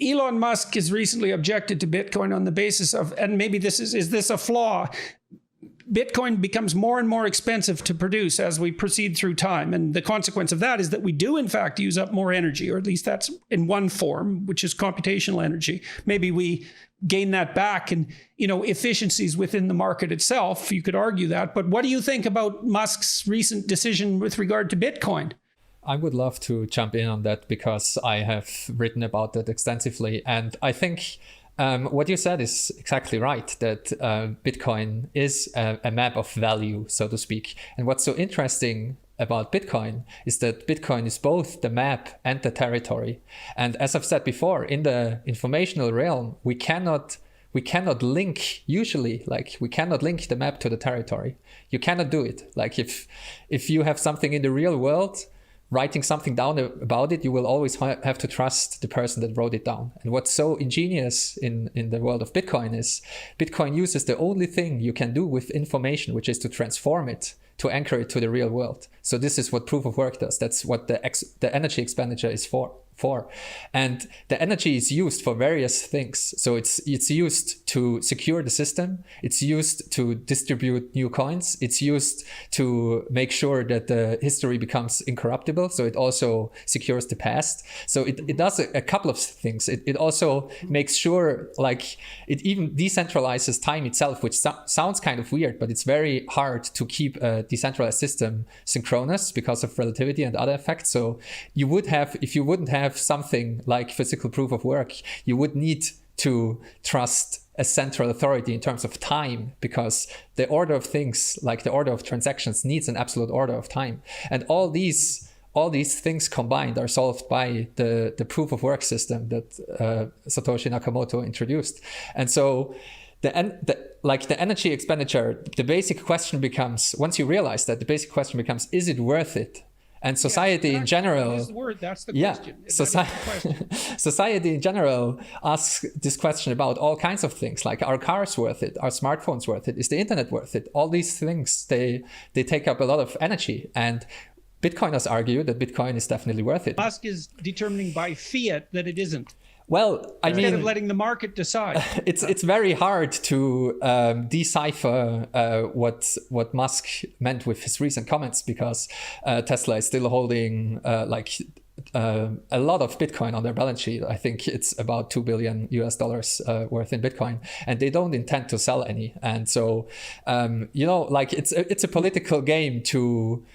Elon Musk has recently objected to Bitcoin on the basis of, and maybe this is this a flaw? Bitcoin becomes more and more expensive to produce as we proceed through time. And the consequence of that is that we do, in fact, use up more energy, or at least that's in one form, which is computational energy. Maybe we gain that back and, efficiencies within the market itself. You could argue that. But what do you think about Musk's recent decision with regard to Bitcoin? I would love to jump in on that because I have written about that extensively. And I think what you said is exactly right, that Bitcoin is a map of value, so to speak. And what's so interesting about Bitcoin is that Bitcoin is both the map and the territory. And as I've said before, in the informational realm, we cannot link, usually, like we cannot link the map to the territory. You cannot do it. Like if you have something in the real world, writing something down about it, you will always have to trust the person that wrote it down. And what's so ingenious in the world of Bitcoin is Bitcoin uses the only thing you can do with information, which is to transform it, to anchor it to the real world. So this is what proof of work does. That's what the energy expenditure is for. And the energy is used for various things. So it's used to secure the system. It's used to distribute new coins. It's used to make sure that the history becomes incorruptible. So it also secures the past. So it does a couple of things. It also makes sure, like, it even decentralizes time itself, which sounds kind of weird, but it's very hard to keep a decentralized system synchronous because of relativity and other effects. So you would have, if you wouldn't have something like physical proof of work, you would need to trust a central authority in terms of time, because the order of things, like the order of transactions, needs an absolute order of time. And all these things combined are solved by the proof of work system that Satoshi Nakamoto introduced. And so the energy expenditure, the basic question becomes, once you realize that, the basic question becomes, is it worth it? And society in general, that's the question. Society in general asks this question about all kinds of things, like, are cars worth it? Are smartphones worth it? Is the internet worth it? All these things, they take up a lot of energy. And Bitcoiners argue that Bitcoin is definitely worth it. Musk is determining by fiat that it isn't. Well, instead of letting the market decide. It's very hard to decipher what Musk meant with his recent comments, because Tesla is still holding a lot of Bitcoin on their balance sheet. I think it's about $2 billion worth in Bitcoin, and they don't intend to sell any. And so, it's a political game to.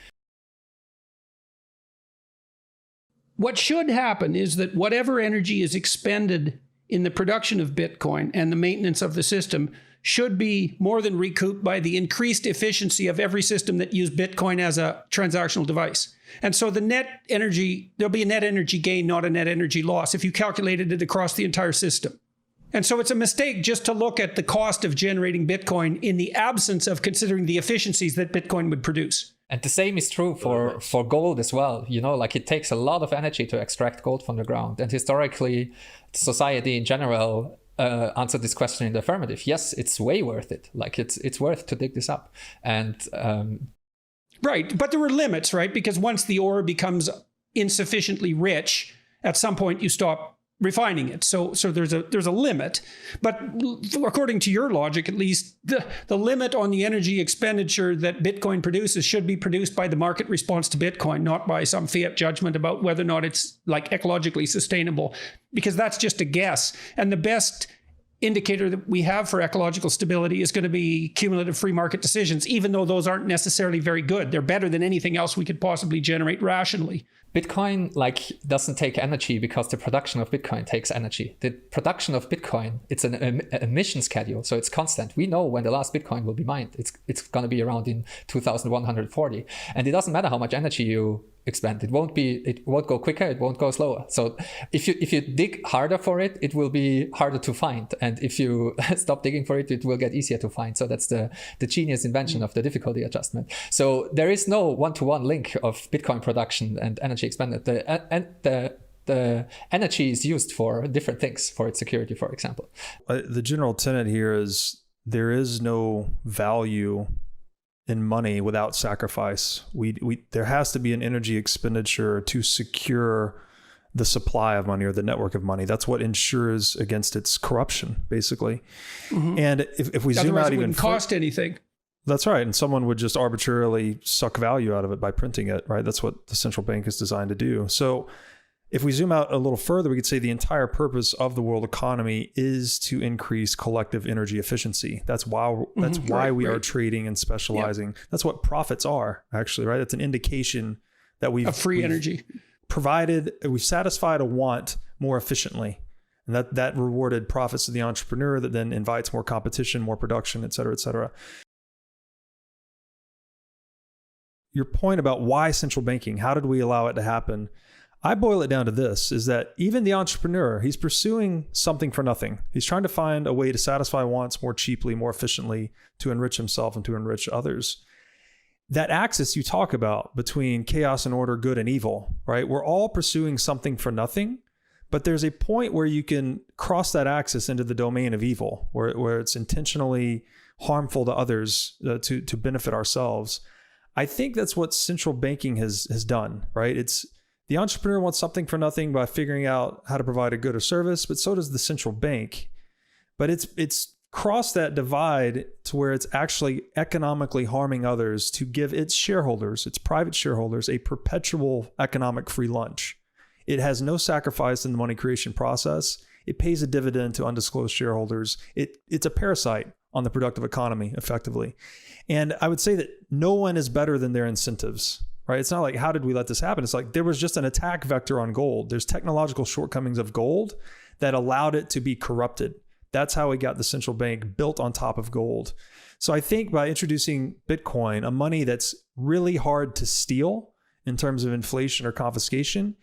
What should happen is that whatever energy is expended in the production of Bitcoin and the maintenance of the system should be more than recouped by the increased efficiency of every system that used Bitcoin as a transactional device. And so the net energy, there'll be a net energy gain, not a net energy loss, if you calculated it across the entire system. And so it's a mistake just to look at the cost of generating Bitcoin in the absence of considering the efficiencies that Bitcoin would produce. And the same is true for gold as well. It takes a lot of energy to extract gold from the ground. And historically, society in general answered this question in the affirmative. Yes, it's way worth it. Like it's worth to dig this up. And right, but there were limits, right? Because once the ore becomes insufficiently rich, at some point you stop refining it. So there's a limit. But according to your logic, at least, the limit on the energy expenditure that Bitcoin produces should be produced by the market response to Bitcoin, not by some fiat judgment about whether or not it's like ecologically sustainable, because that's just a guess. And the best indicator that we have for ecological stability is going to be cumulative free market decisions, even though those aren't necessarily very good. They're better than anything else we could possibly generate rationally. Bitcoin doesn't take energy because the production of Bitcoin takes energy. The production of Bitcoin, it's an emission schedule, so it's constant. We know when the last Bitcoin will be mined. It's going to be around in 2140, and it doesn't matter how much energy you expend. It won't go quicker. It won't go slower. So if you dig harder for it, it will be harder to find, and if you stop digging for it, it will get easier to find. So that's the genius invention of the difficulty adjustment. So there is no one-to-one link of Bitcoin production and energy expended. The energy is used for different things, for its security, for example. The general tenet here is there is no value in money without sacrifice. There has to be an energy expenditure to secure the supply of money or the network of money. That's what ensures against its corruption, basically. And if we zoom Otherwise, out it even wouldn't cost anything. That's right. And someone would just arbitrarily suck value out of it by printing it, right? That's what the central bank is designed to do. So if we zoom out a little further, we could say the entire purpose of the world economy is to increase collective energy efficiency. That's why we are trading and specializing. That's what profits are, actually, right? It's an indication that we've free energy. We've satisfied a want more efficiently. And that rewarded profits to the entrepreneur that then invites more competition, more production, et cetera, et cetera. Your point about why central banking, how did we allow it to happen? I boil it down to this, is that even the entrepreneur, he's pursuing something for nothing. He's trying to find a way to satisfy wants more cheaply, more efficiently, to enrich himself and to enrich others. That axis you talk about between chaos and order, good and evil, right? We're all pursuing something for nothing, but there's a point where you can cross that axis into the domain of evil, where it's intentionally harmful to others to benefit ourselves. I think that's what central banking has done, right? It's the entrepreneur wants something for nothing by figuring out how to provide a good or service, but so does the central bank. But it's crossed that divide to where it's actually economically harming others to give its shareholders, its private shareholders, a perpetual economic free lunch. It has no sacrifice in the money creation process. It pays a dividend to undisclosed shareholders. It's a parasite on the productive economy, effectively. And I would say that no one is better than their incentives, right? It's not like, how did we let this happen? It's like there was just an attack vector on gold. There's technological shortcomings of gold that allowed it to be corrupted. That's how we got the central bank built on top of gold. So I think by introducing Bitcoin, a money that's really hard to steal in terms of inflation or confiscation,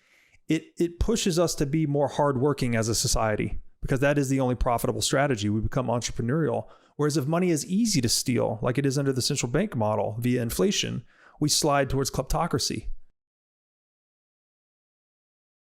it pushes us to be more hardworking as a society, because that is the only profitable strategy. We become entrepreneurial. Whereas if money is easy to steal, like it is under the central bank model via inflation, we slide towards kleptocracy.